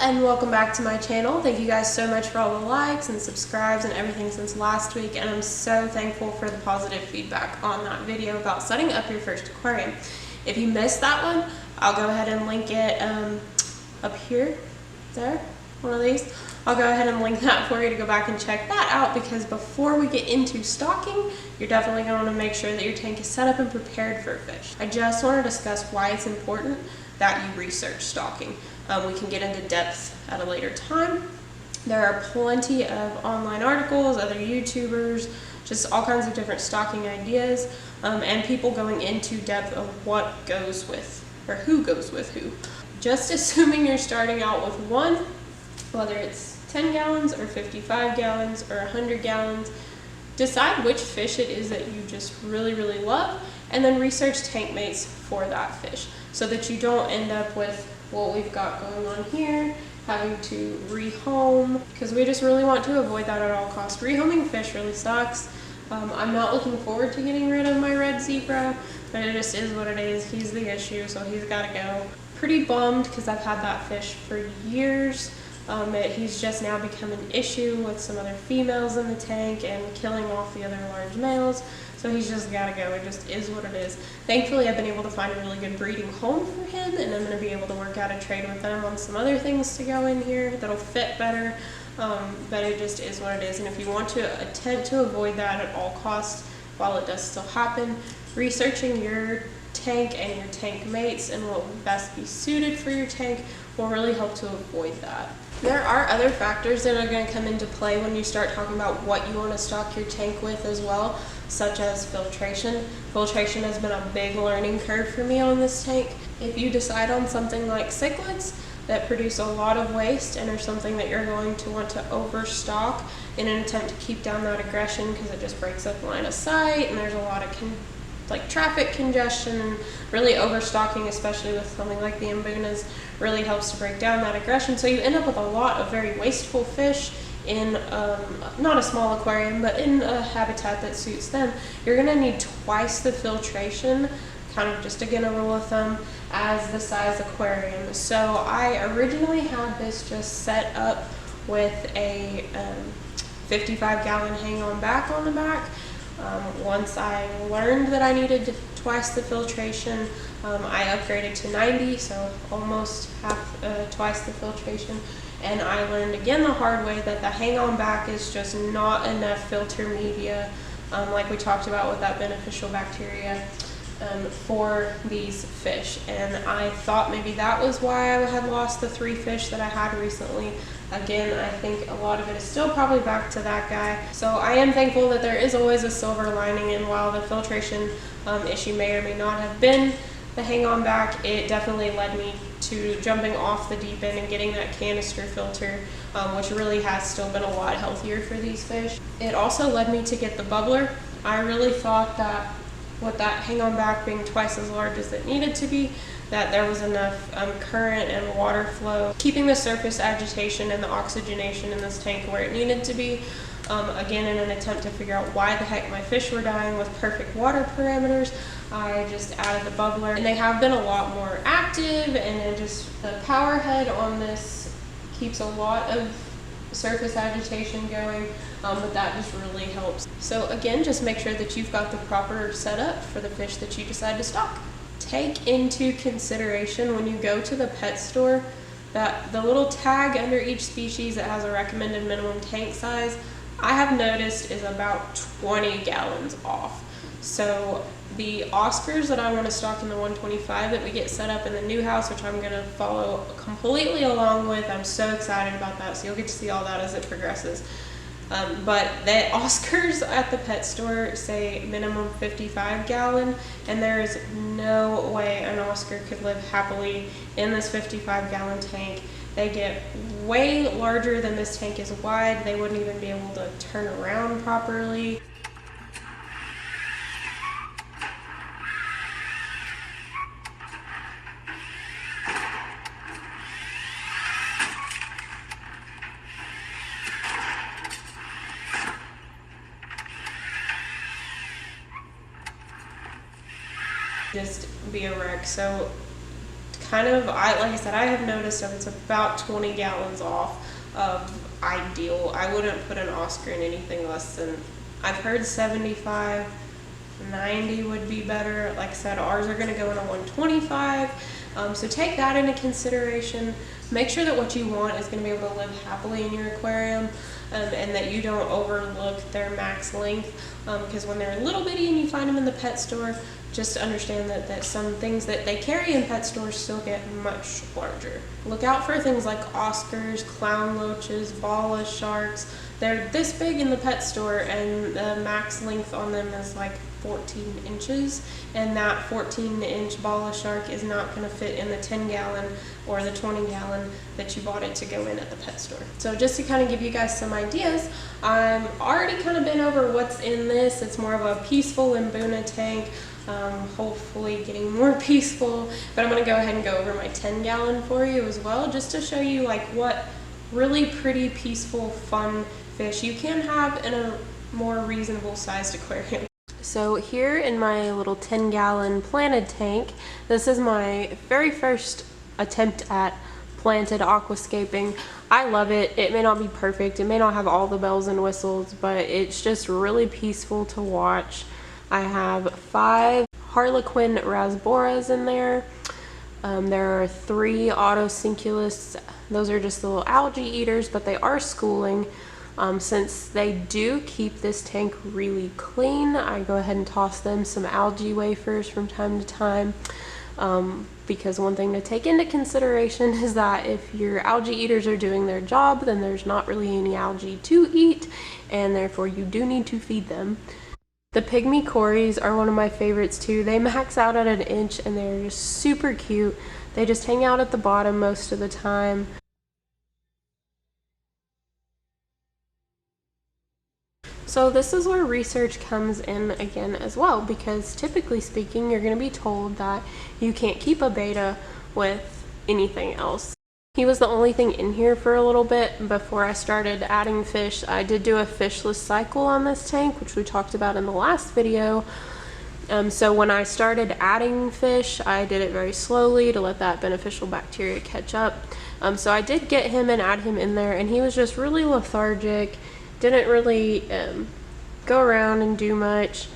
and welcome back to my channel. Thank you guys so much for all the likes and subscribes and everything since last week, and I'm so thankful for the positive feedback on that video about setting up your first aquarium. If you missed that one, I'll go ahead and link it up here, there, one of these. I'll go ahead and link that for you to go back and check that out, because before we get into stocking, you're definitely going to want to make sure that your tank is set up and prepared for fish. I just want to discuss why it's important that you research stocking. We can get into depth at a later time. There are plenty of online articles, other YouTubers, just all kinds of different stocking ideas, and people going into depth of what goes with, or who goes with who. Just assuming you're starting out with one, whether it's 10 gallons or 55 gallons or 100 gallons, decide which fish it is that you just really love, and then research tank mates for that fish, so that you don't end up with what we've got going on here, having to rehome, because we just really want to avoid that at all costs. Rehoming fish really sucks. I'm not looking forward to getting rid of my red zebra, but it just is what it is. He's the issue, so he's got to go. Pretty bummed because I've had that fish for years. He's just now become an issue with some other females in the tank and killing off the other large males. So he's just got to go. It just is what it is. Thankfully, I've been able to find a really good breeding home for him, and I'm going to be able to work out a trade with them on some other things to go in here that'll fit better. But it just is what it is. And if you want to attempt to avoid that at all costs, while it does still happen, researching your tank and your tank mates and what would best be suited for your tank will really help to avoid that. There are other factors that are going to come into play when you start talking about what you want to stock your tank with as well, such as filtration. Filtration has been a big learning curve for me on this tank. If you decide on something like cichlids that produce a lot of waste and are something that you're going to want to overstock in an attempt to keep down that aggression, because it just breaks up line of sight and there's a lot of traffic congestion, and really overstocking, especially with something like the mbunas, really helps to break down that aggression. So you end up with a lot of very wasteful fish in not a small aquarium, but in a habitat that suits them. You're going to need twice the filtration, kind of just again a rule of thumb, as the size aquarium. So I originally had this just set up with a 55-gallon hang-on back on the back. Once I learned that I needed twice the filtration, I upgraded to 90, so almost twice the filtration. And I learned again the hard way that the hang-on back is just not enough filter media, like we talked about with that beneficial bacteria, for these fish. And I thought maybe that was why I had lost the 3 fish that I had recently. Again, I think a lot of it is still probably back to that guy. So I am thankful that there is always a silver lining, and while the filtration issue may or may not have been the hang-on back, it definitely led me to jumping off the deep end and getting that canister filter, which really has still been a lot healthier for these fish. It also led me to get the bubbler. I really thought that with that hang-on back being twice as large as it needed to be, that there was enough current and water flow, keeping the surface agitation and the oxygenation in this tank where it needed to be. Again, in an attempt to figure out why the heck my fish were dying with perfect water parameters, I just added the bubbler, and they have been a lot more active, and the power head on this keeps a lot of surface agitation going, but that just really helps. So again, just make sure that you've got the proper setup for the fish that you decide to stock. Take into consideration when you go to the pet store that the little tag under each species that has a recommended minimum tank size, I have noticed, is about 20 gallons off. So the Oscars that I want to stock in the 125 that we get set up in the new house, which I'm going to follow completely along with, I'm so excited about that, so you'll get to see all that as it progresses. But the Oscars at the pet store say minimum 55 gallon, and there is no way an Oscar could live happily in this 55 gallon tank. They get way larger than this tank is wide. They wouldn't even be able to turn around properly. Just be a wreck. So like I said, I have noticed that it's about 20 gallons off of ideal. I wouldn't put an Oscar in anything less than, I've heard 75, 90 would be better. Like I said, ours are going to go in a 125. So take that into consideration. Make sure that what you want is going to be able to live happily in your aquarium, and that you don't overlook their max length, because when they're little bitty and you find them in the pet store, just understand that some things that they carry in pet stores still get much larger. Look out for things like Oscars, clown loaches, bala sharks. They're this big in the pet store, and the max length on them is like 14 inches, and that 14-inch bala shark is not going to fit in the 10-gallon or the 20-gallon that you bought it to go in at the pet store. So just to kind of give you guys some ideas, I'm already kind of been over what's in this. It's more of a peaceful Mbuna tank, hopefully getting more peaceful, but I'm going to go ahead and go over my 10-gallon for you as well, just to show you like what really pretty, peaceful, fun fish you can have in a more reasonable sized aquarium. So here in my little 10-gallon planted tank, this is my very first attempt at planted aquascaping. I love it. It may not be perfect, it may not have all the bells and whistles, but it's just really peaceful to watch. I have 5 Harlequin rasboras in there. There are 3 autocinculus. Those are just the little algae eaters, but they are schooling. Since they do keep this tank really clean, I go ahead and toss them some algae wafers from time to time, because one thing to take into consideration is that if your algae eaters are doing their job, then there's not really any algae to eat, and therefore you do need to feed them. The pygmy cories are one of my favorites too. They max out at 1 inch and they're just super cute. They just hang out at the bottom most of the time. So this is where research comes in again as well, because typically speaking, you're going to be told that you can't keep a beta with anything else. He was the only thing in here for a little bit before I started adding fish. I did do a fishless cycle on this tank, which we talked about in the last video. So when I started adding fish, I did it very slowly to let that beneficial bacteria catch up. So I did get him and add him in there, and he was just really lethargic. Didn't really go around and do much,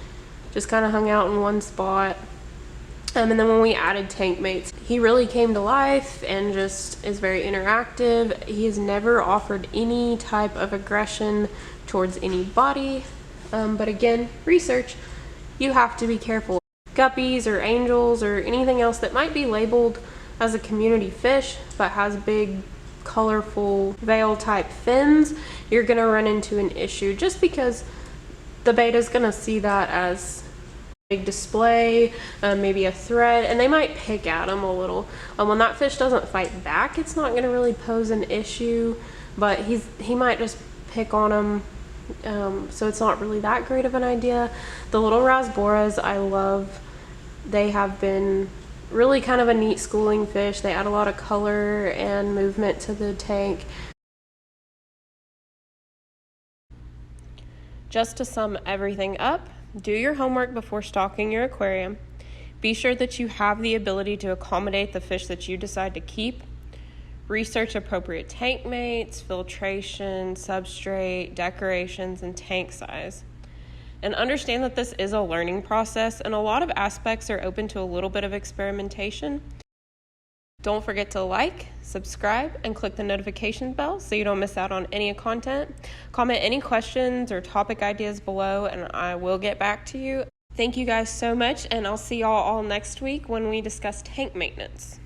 just kind of hung out in one spot. And then when we added tank mates, he really came to life and just is very interactive. He has never offered any type of aggression towards anybody. But again, research, you have to be careful. Guppies or angels or anything else that might be labeled as a community fish but has big colorful veil type fins, you're going to run into an issue, just because the beta is going to see that as a big display, maybe a threat, and they might pick at them a little. When that fish doesn't fight back, it's not going to really pose an issue, but he might just pick on them, so it's not really that great of an idea. The little rasboras I love. They have been really kind of a neat schooling fish. They add a lot of color and movement to the tank. Just to sum everything up, do your homework before stocking your aquarium. Be sure that you have the ability to accommodate the fish that you decide to keep. Research appropriate tank mates, filtration, substrate, decorations, and tank size. And understand that this is a learning process, and a lot of aspects are open to a little bit of experimentation. Don't forget to like, subscribe, and click the notification bell so you don't miss out on any content. Comment any questions or topic ideas below, and I will get back to you. Thank you guys so much, and I'll see y'all all next week when we discuss tank maintenance.